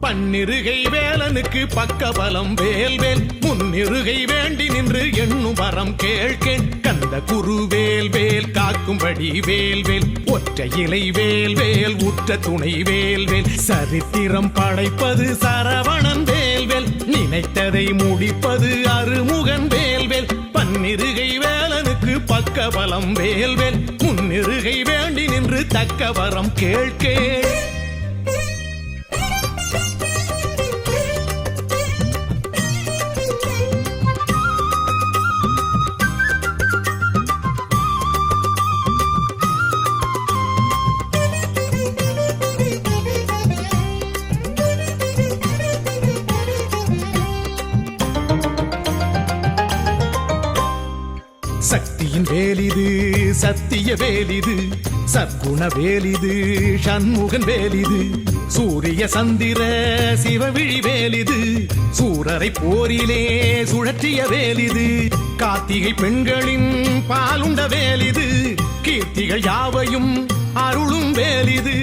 பன்னிருகை வேலனுக்கு பக்கபலம் வேல்வேல் முன்னிருகை வேண்டி நின்று எண்ணும் வரம் கேட்கேன் கந்த குரு வேல்வேல் காக்கும்படி வேல்வேல் ஒற்றை இலை வேல்வேல் உற்ற துணை வேல்வேல் சரித்திரம் படைப்பது சரவணன் வேல்வேல் நினைத்ததை முடிப்பது அருமுகன் வேல்வேல் பன்னிருகை வேலனுக்கு பக்கபலம் வேல்வேல் முன்னிருகை வேண்டி நின்று தக்க வரம் கேட்கேன் சக்தியின் வேலிது சத்திய வேலிது சற்குண வேலிது சண்முகன் வேலிது சூரிய சந்திர சிவவிழி வேலிது சூரரை போரிலே சுழற்றிய வேலிது கார்த்திகை பெண்களின் பாலுண்ட வேலிது கீர்த்திகள் யாவையும் அருளும் வேலிது